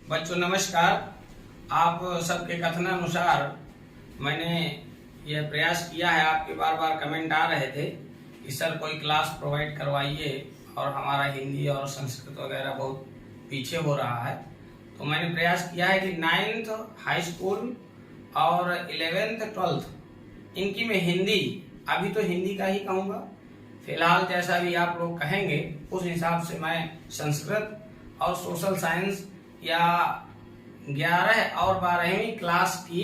बच्चों नमस्कार। आप सबके कथनानुसार मैंने यह प्रयास किया है। आपके बार बार कमेंट आ रहे थे कि सर कोई क्लास प्रोवाइड करवाइए और हमारा हिंदी और संस्कृत वगैरह बहुत पीछे हो रहा है। तो मैंने प्रयास किया है कि 9th हाई स्कूल और 11th 12th इनकी मैं हिंदी, अभी तो हिंदी का ही कहूँगा, फिलहाल जैसा भी आप लोग कहेंगे उस हिसाब से मैं संस्कृत और सोशल साइंस या 11 और 12वीं क्लास की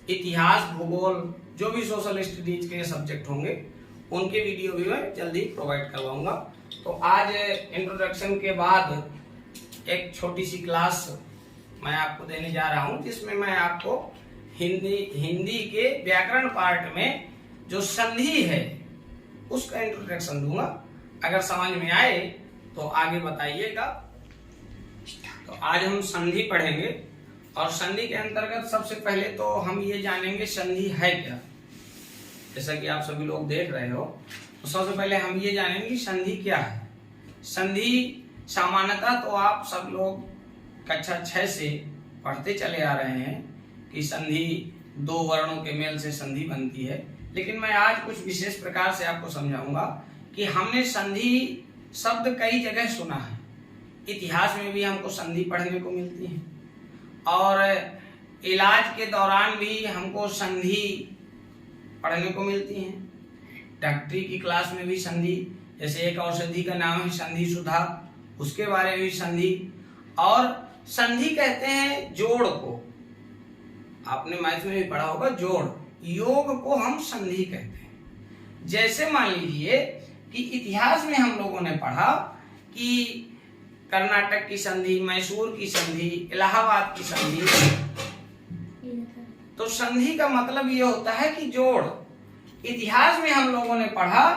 इतिहास, भूगोल, जो भी सोशल स्टडीज के सब्जेक्ट होंगे उनके वीडियो भी मैं जल्दी प्रोवाइड करवाऊंगा। तो आज इंट्रोडक्शन के बाद एक छोटी सी क्लास मैं आपको देने जा रहा हूं, जिसमें मैं आपको हिंदी के व्याकरण पार्ट में जो संधि है उसका इंट्रोडक्शन दूंगा। अगर समझ में आए तो आगे बताइएगा। तो आज हम संधि पढ़ेंगे और संधि के अंतर्गत सबसे पहले तो हम ये जानेंगे संधि है क्या। जैसा कि आप सभी लोग देख रहे हो, तो सबसे पहले हम ये जानेंगे कि संधि क्या है। संधि सामान्यतः तो आप सब लोग कक्षा 6 से पढ़ते चले आ रहे हैं कि संधि दो वर्णों के मेल से संधि बनती है, लेकिन मैं आज कुछ विशेष प्रकार से आपको समझाऊंगा कि हमने संधि शब्द कई जगह सुना है। इतिहास में भी हमको संधि पढ़ने को मिलती है और इलाज के दौरान भी हमको संधि पढ़ने को मिलती है। डॉक्टरी की क्लास में भी संधि, जैसे एक औषधि का नाम है संधि सुधा, उसके बारे में भी संधि। और संधि कहते हैं जोड़ को, आपने मैथ में भी पढ़ा होगा जोड़, योग को हम संधि कहते हैं। जैसे मान लीजिए कि इतिहास में हम लोगों ने पढ़ा कि कर्नाटक की संधि, मैसूर की संधि, इलाहाबाद की संधि। तो संधि का मतलब ये होता है कि जोड़। इतिहास में हम लोगों ने पढ़ा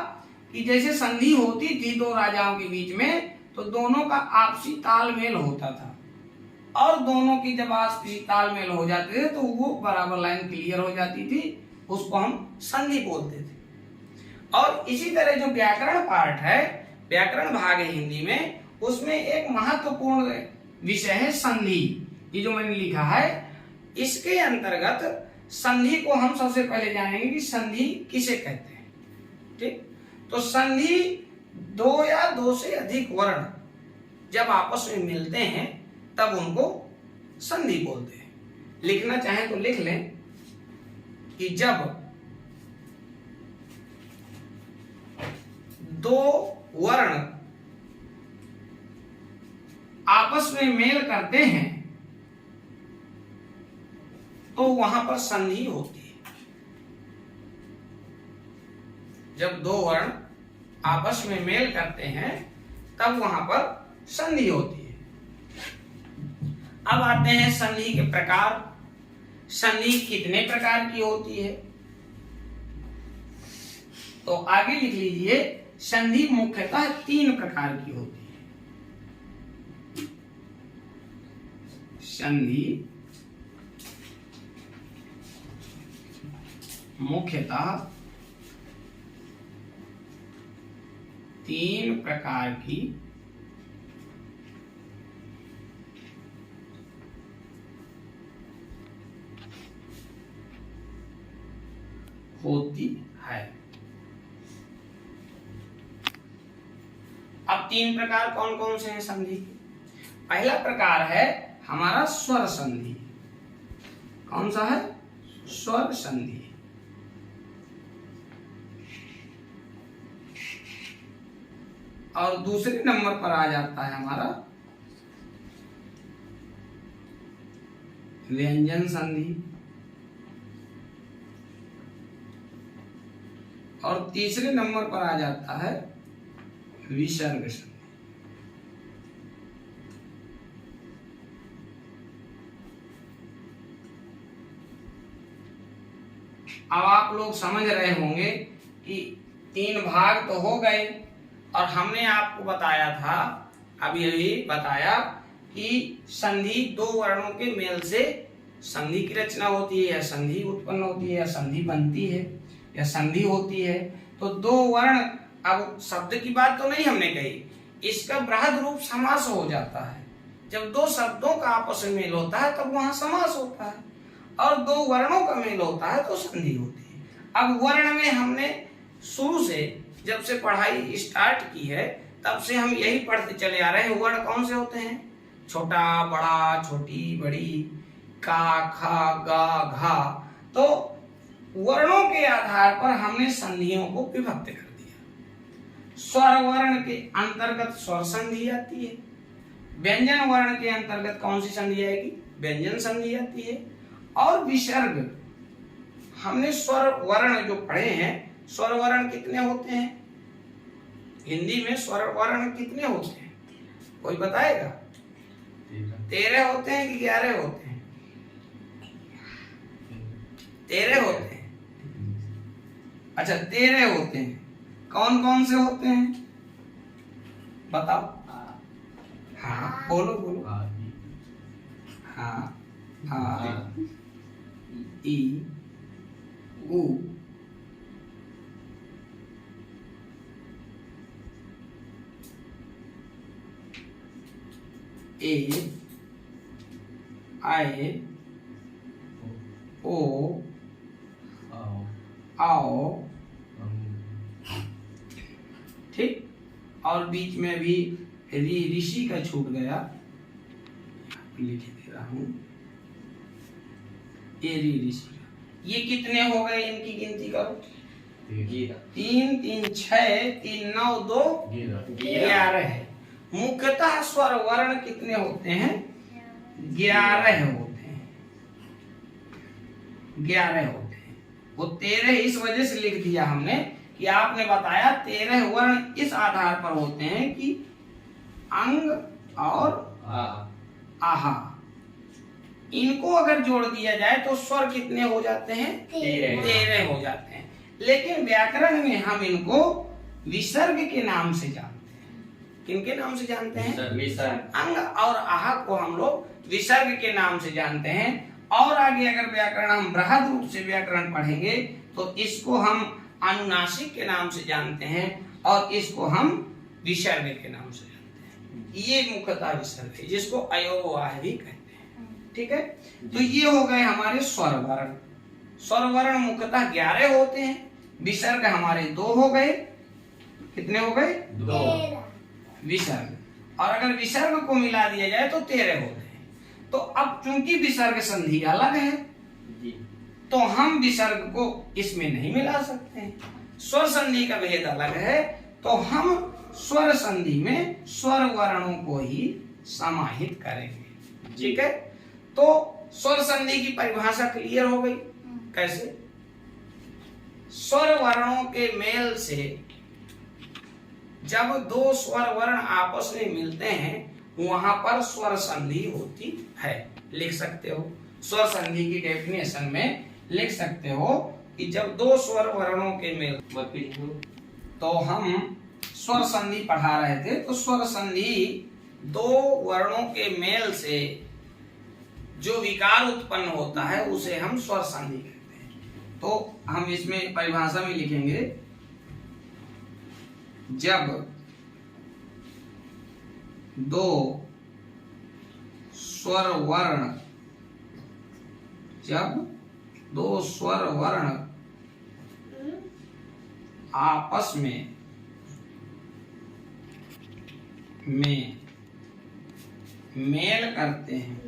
कि जैसे संधि होती थी दो राजाओं के बीच में, तो दोनों का आपसी तालमेल होता था और दोनों की जब आपसी तालमेल हो जाते थे तो वो बराबर लाइन क्लियर हो जाती थी, उसको हम संधि बोलते थे। और इसी तरह जो व्याकरण पार्ट है, व्याकरण भाग है हिंदी में, उसमें एक महत्वपूर्ण विषय है संधि। ये जो मैंने लिखा है, इसके अंतर्गत संधि को हम सबसे पहले जानेंगे कि संधि किसे कहते हैं। ठीक, तो संधि दो या दो से अधिक वर्ण जब आपस में मिलते हैं तब उनको संधि बोलते हैं। लिखना चाहें तो लिख लें कि जब दो वर्ण आपस में मेल करते हैं तो वहां पर संधि होती है। जब दो वर्ण आपस में मेल करते हैं तब वहां पर संधि होती है। अब आते हैं संधि के प्रकार। संधि कितने प्रकार की होती है, तो आगे लिख लीजिए। संधि मुख्यतः 3 प्रकार की होती है। संधि मुख्यतः 3 प्रकार की होती है। अब 3 प्रकार कौन कौन से हैं संधि के? पहला प्रकार है हमारा स्वर संधि। कौन सा है? स्वर संधि। और दूसरे नंबर पर आ जाता है हमारा व्यंजन संधि। और तीसरे नंबर पर आ जाता है विसर्ग संधि। अब आप लोग समझ रहे होंगे कि 3 भाग तो हो गए और हमने आपको बताया था, अभी बताया कि संधि दो वर्णों के मेल से संधि की रचना होती है, या संधि उत्पन्न होती है, या संधि बनती है, या संधि होती है। तो दो वर्ण, अब शब्द की बात तो नहीं हमने कही, इसका बृहद रूप समास हो जाता है। जब दो शब्दों का आपस में मेल होता है तब वहां समास होता है, और दो वर्णों का मेल होता है तो संधि होती है। अब वर्ण में हमने शुरू से जब से पढ़ाई स्टार्ट की है तब से हम यही पढ़ते चले आ रहे हैं। वर्ण कौन से होते हैं? छोटा, बड़ा, छोटी, बड़ी, का, खा, गा, घा। तो वर्णों के आधार पर हमने संधियों को विभक्त कर दिया। स्वर वर्ण के अंतर्गत स्वर संधि आती है, व्यंजन वर्ण के अंतर्गत कौन सी संधि आएगी? व्यंजन संधि आती है। और विसर्ग, हमने स्वर वर्ण जो पढ़े हैं, स्वर वर्ण कितने होते हैं? हिंदी में स्वर वर्ण कितने होते हैं, कोई बताएगा? 13 होते हैं कि 11 होते हैं? 13 होते हैं। अच्छा, 13 होते हैं। कौन कौन से होते हैं बताओ? हाँ बोलो बोलो। हाँ, हाँ, ई, उ, ए, आए, ओ, आओ, ठीक। और बीच में भी ऋषि का छूट गया, लिख दे रहा हूं, ऋषि। ये कितने हो गए? इनकी गिनती करो। 3 3 6 3 9 2 11 है। मुख्यतः स्वर वर्ण कितने होते हैं? 11 होते हैं। 11 होते हैं। वो 13 इस वजह से लिख दिया हमने कि आपने बताया 13 वर्ण इस आधार पर होते हैं कि अंग और आहा, इनको अगर जोड़ दिया जाए तो स्वर कितने हो जाते हैं? 13 हो जाते हैं। लेकिन व्याकरण में हम इनको विसर्ग के नाम से जानते हैं। किनके नाम से जानते हैं? अंग और आहा को हम लोग विसर्ग के नाम से जानते हैं। और आगे अगर व्याकरण हम बृहद रूप से व्याकरण पढ़ेंगे तो इसको हम अनुनासिक के नाम से जानते हैं और इसको हम विसर्ग के नाम से जानते हैं। ये मुख्यतः विसर्ग है, जिसको अयोगवाह भी कहते हैं। ठीक है, तो ये हो गए हमारे स्वर वर्ण। स्वर वर्ण मुख्यतः 11 होते हैं। विसर्ग हमारे 2 हो गए। कितने हो गए? 2 विसर्ग। और अगर विसर्ग को मिला दिया जाए तो 13 होते हैं। तो अब चूंकि विसर्ग संधि अलग है तो हम विसर्ग को इसमें नहीं मिला सकते हैं। स्वर संधि का भेद अलग है तो हम स्वर संधि में स्वर वर्णों को ही समाहित करेंगे। ठीक है, तो स्वर संधि की परिभाषा क्लियर हो गई। कैसे? स्वर वर्णों के मेल से जब 2 स्वर वर्ण आपस में मिलते हैं वहां पर स्वर संधि होती है। लिख सकते हो, स्वर संधि की डेफिनेशन में लिख सकते हो कि जब 2 स्वर वर्णों के मेल, तो हम स्वर संधि पढ़ा रहे थे, तो स्वर संधि 2 वर्णों के मेल से जो विकार उत्पन्न होता है उसे हम स्वर संधि कहते हैं। तो हम इसमें परिभाषा में लिखेंगे, जब 2 स्वर वर्ण, जब 2 स्वर वर्ण आपस में मेल करते हैं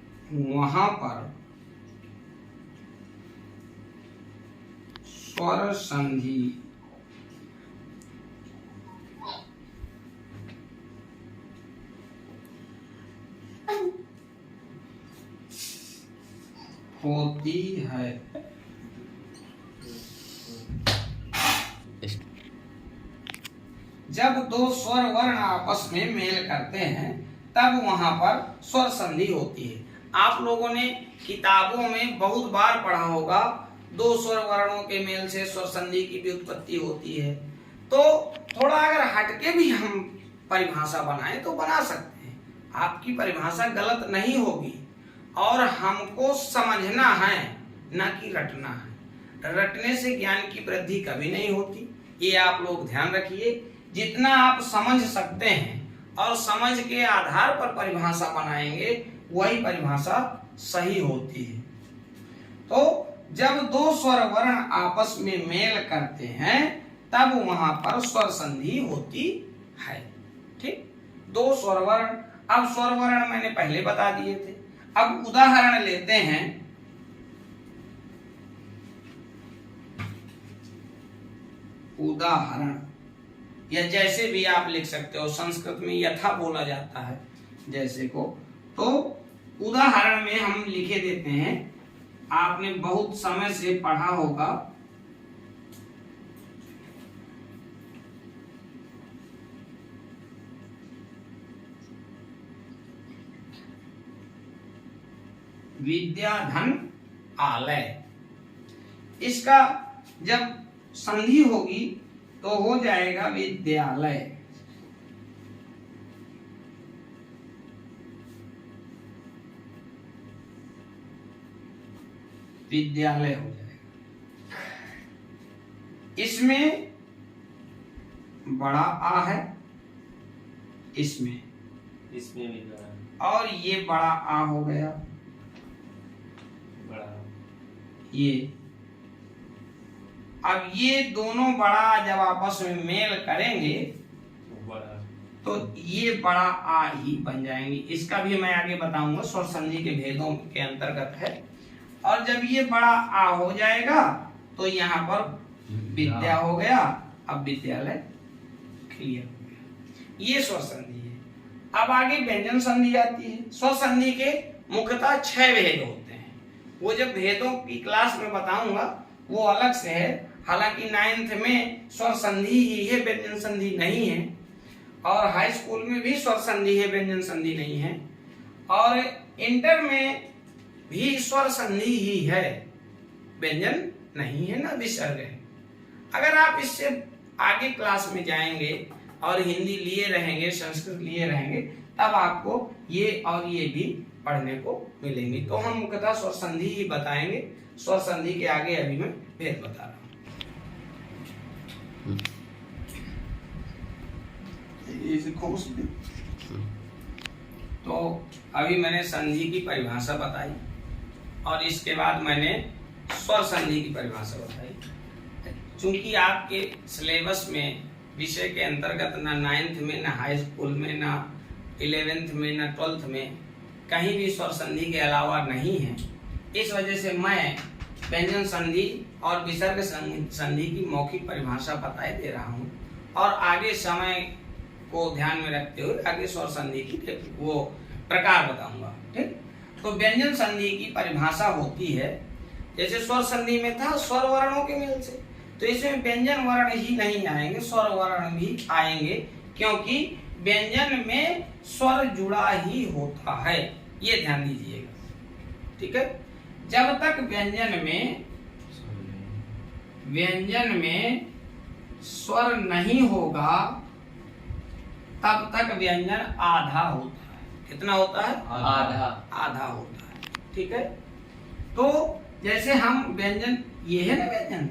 तब वहां पर स्वर संधि होती है। जब 2 स्वर वर्ण आपस में मेल करते हैं तब वहां पर स्वर संधि होती है। आप लोगों ने किताबों में बहुत बार पढ़ा होगा 2 स्वर वर्णों के मेल से स्वर संधि की भी उत्पत्ति होती है। तो थोड़ा अगर हटके भी हम परिभाषा बनाएं तो बना सकते हैं। आपकी परिभाषा गलत नहीं होगी और हमको समझना है, ना कि रटना है। रटने से ज्ञान की वृद्धि कभी नहीं होती, ये आप लोग ध्यान रखिए। जितना आप समझ सकते हैं और समझ के आधार पर परिभाषा बनाएंगे वही परिभाषा सही होती है। तो जब दो स्वर वर्ण आपस में मेल करते हैं तब वहां पर स्वर संधि होती है। ठीक, दो स्वर वर्ण। अब स्वर वर्ण मैंने पहले बता दिए थे। अब उदाहरण लेते हैं। उदाहरण या जैसे भी आप लिख सकते हो, संस्कृत में यथा बोला जाता है जैसे को। तो उदाहरण में हम लिखे देते हैं, आपने बहुत समय से पढ़ा होगा, विद्याधन आलय। इसका जब संधि होगी तो हो जाएगा विद्यालय। विद्यालय हो जाएगा। इसमें बड़ा आ है, इसमें भी बड़ा, और ये बड़ा आ हो गया, बड़ा ये। अब ये दोनों बड़ा जब आपस में मेल करेंगे बड़ा, तो ये बड़ा आ ही बन जाएंगे। इसका भी मैं आगे बताऊंगा, स्वर संधि के भेदों के अंतर्गत है। और जब ये बड़ा आ हो जाएगा तो यहाँ पर विद्या हो गया। अब विद्यालय क्लियर हो गया। ये स्वर संधि है। अब आगे व्यंजन संधि आती है। स्वर संधि के मुख्यतः 6 भेद होते हैं। वो जब भेदों की क्लास में बताऊंगा वो अलग से है। हालांकि 9th में स्वर संधि ही है, व्यंजन संधि नहीं है। और हाई स्कूल में भी स्वर संधि है, व्यंजन संधि नहीं है। और इंटर में भी स्वर संधि ही है, व्यंजन नहीं है, ना विसर्ग है। अगर आप इससे आगे क्लास में जाएंगे और हिंदी लिए रहेंगे, संस्कृत लिए रहेंगे, तब आपको ये और ये भी पढ़ने को मिलेंगे। तो हम मुख्यतः स्वर संधि ही बताएंगे। स्वर संधि के आगे अभी मैं भेद बता रहा हूं। तो अभी मैंने संधि की परिभाषा बताई और इसके बाद मैंने स्वर संधि की परिभाषा बताई। चूंकि आपके सिलेबस में विषय के अंतर्गत ना 9th में, ना हाई स्कूल में, ना 11th में, ना 12th में कहीं भी स्वर संधि के अलावा नहीं है, इस वजह से मैं व्यंजन संधि और विसर्ग संधि की मौखिक परिभाषा बताए दे रहा हूँ। और आगे समय को ध्यान में रखते हुए आगे स्वर संधि की वो प्रकार बताऊंगा। ठीक, तो व्यंजन संधि की परिभाषा होती है, जैसे स्वर संधि में था स्वर वर्णों के मेल से, तो इसमें व्यंजन वर्ण ही नहीं आएंगे, स्वर वर्ण भी आएंगे, क्योंकि व्यंजन में स्वर जुड़ा ही होता है। ये ध्यान दीजिएगा। ठीक है, जब तक व्यंजन में स्वर नहीं होगा तब तक व्यंजन आधा होता है। कितना होता है? आधा होता है। ठीक है, तो जैसे हम व्यंजन, ये है ना व्यंजन,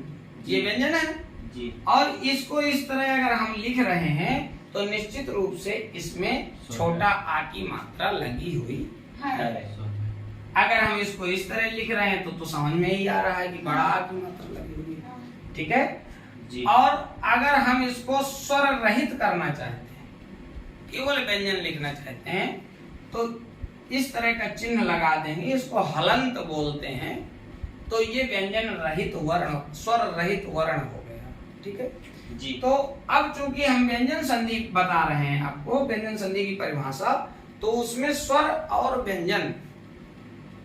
ये व्यंजन है जी। और इसको इस तरह अगर हम लिख रहे हैं तो निश्चित रूप से इसमें छोटा आ की मात्रा लगी हुई है। अगर हम इसको इस तरह लिख रहे हैं तो समझ में ही आ रहा है कि बड़ा आ की मात्रा लगी हुई है। ठीक है जी। और अगर हम इसको स्वर रहित करना चाहते हैं, केवल व्यंजन लिखना चाहते हैं, तो इस तरह का चिन्ह लगा देंगे, इसको हलंत बोलते हैं। तो ये व्यंजन रहित वर्ण, स्वर रहित वर्ण हो गया। ठीक है जी। तो अब चूंकि हम व्यंजन संधि बता रहे हैं आपको, व्यंजन संधि की परिभाषा, तो उसमें स्वर और व्यंजन,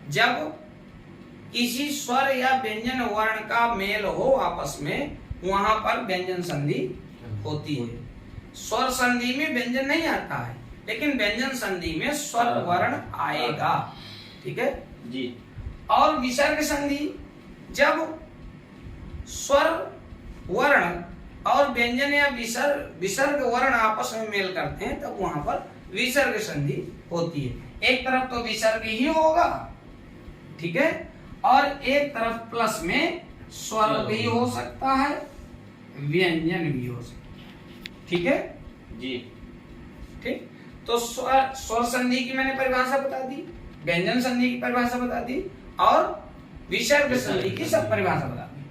जब किसी स्वर या व्यंजन वर्ण का मेल हो आपस में, वहां पर व्यंजन संधि होती है। स्वर संधि में व्यंजन नहीं आता है, लेकिन व्यंजन संधि में स्वर वर्ण आएगा। ठीक है जी। और विसर्ग संधि, जब स्वर वर्ण और व्यंजन या विसर्ग वर्ण आपस में मेल करते हैं, तब वहां पर विसर्ग संधि होती है। एक तरफ तो विसर्ग ही होगा, ठीक है, और एक तरफ प्लस में स्वर भी हो सकता है, व्यंजन भी हो सकता है, ठीक है जी। ठीक। तो स्वर संधि की मैंने परिभाषा बता दी, व्यंजन संधि की परिभाषा बता दी और विसर्ग संधि की सब परिभाषा बता दी।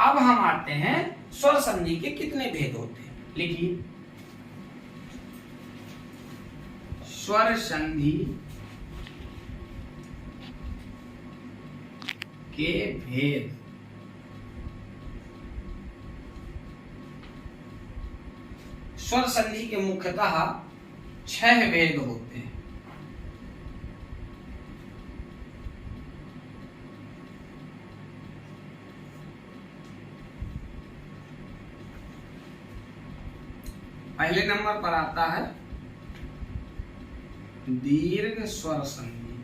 अब हम आते हैं स्वर संधि के कितने भेद होते हैं। लिखिए, स्वर संधि के भेद। स्वर संधि के मुख्यतः 6 भेद होते हैं। पहले नंबर पर आता है दीर्घ स्वर संधि,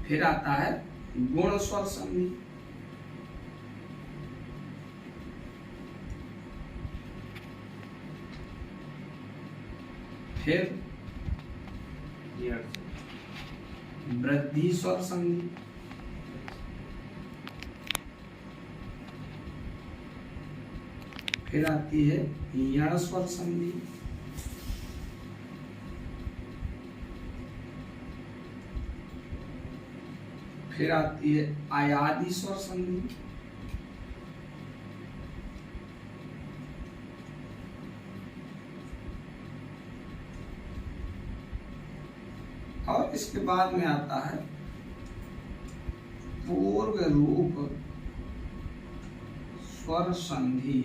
फिर आता है गुण स्वर संधि, फिर वृद्धि स्वर संधि, फिर आती है यण स्वर संधि, फिर आती है आयादी स्वर संधि, और इसके बाद में आता है पूर्व रूप स्वर संधि।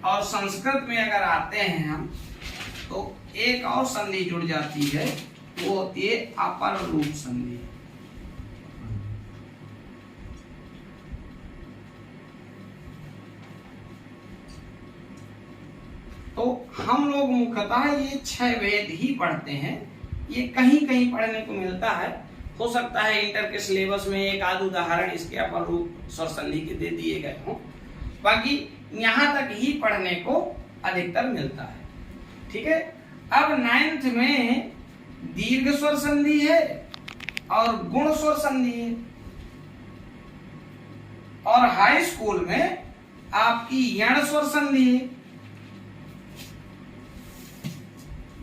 और संस्कृत में अगर आते हैं हम तो एक और संधि जुड़ जाती है, वो होती है अपर रूप संधि। तो हम लोग मुख्यतः ये 6 भेद ही पढ़ते हैं। ये कहीं कहीं पढ़ने को मिलता है, हो सकता है इंटर के सिलेबस में एक आध उदाहरण इसके अपर रूप स्वर संधि के दे दिए गए हों, बाकी यहाँ तक ही पढ़ने को अधिकतर मिलता है, ठीक है। अब 9th में दीर्घ स्वर संधि है और गुण स्वर संधि है, और हाई स्कूल में आपकी यण स्वर संधि है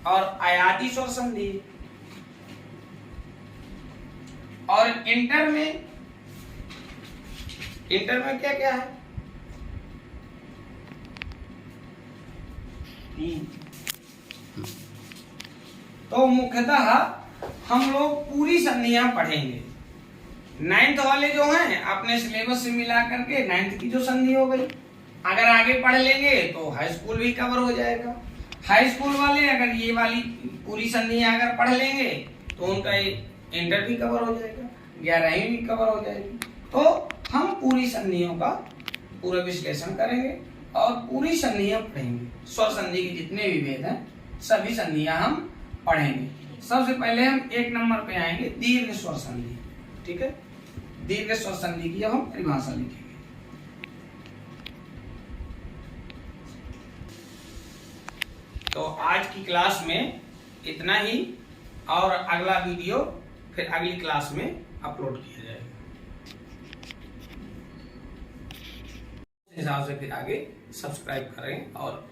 और आयाती स्वर संधि है, और इंटर में क्या क्या है? 3। तो मुख्यतः हम लोग पूरी संधियां पढ़ेंगे। 9th वाले जो हैं अपने सिलेबस से मिला करके 9th की जो संधि हो गई, अगर आगे पढ़ लेंगे तो हाई स्कूल भी कवर हो जाएगा। हाई स्कूल वाले अगर ये वाली पूरी संधियां अगर पढ़ लेंगे तो उनका इंटर भी कवर हो जाएगा, 11वीं भी कवर हो जाएगी। तो हम पूरी संधियों का पूरा विश्लेषण करेंगे और पूरी संधियां पढ़ेंगे। स्वर संधि के जितने भी भेद हैं सभी संधियां हम पढ़ेंगे। सबसे पहले हम 1 नंबर पे आएंगे दीर्घ स्वर संधि, ठीक है। दीर्घ स्वर संधि की हम परिभाषा लिखेंगे। तो आज की क्लास में इतना ही, और अगला वीडियो फिर अगली क्लास में अपलोड किया जाएगा। इस हिसाब से फिर आगे सब्सक्राइब करें और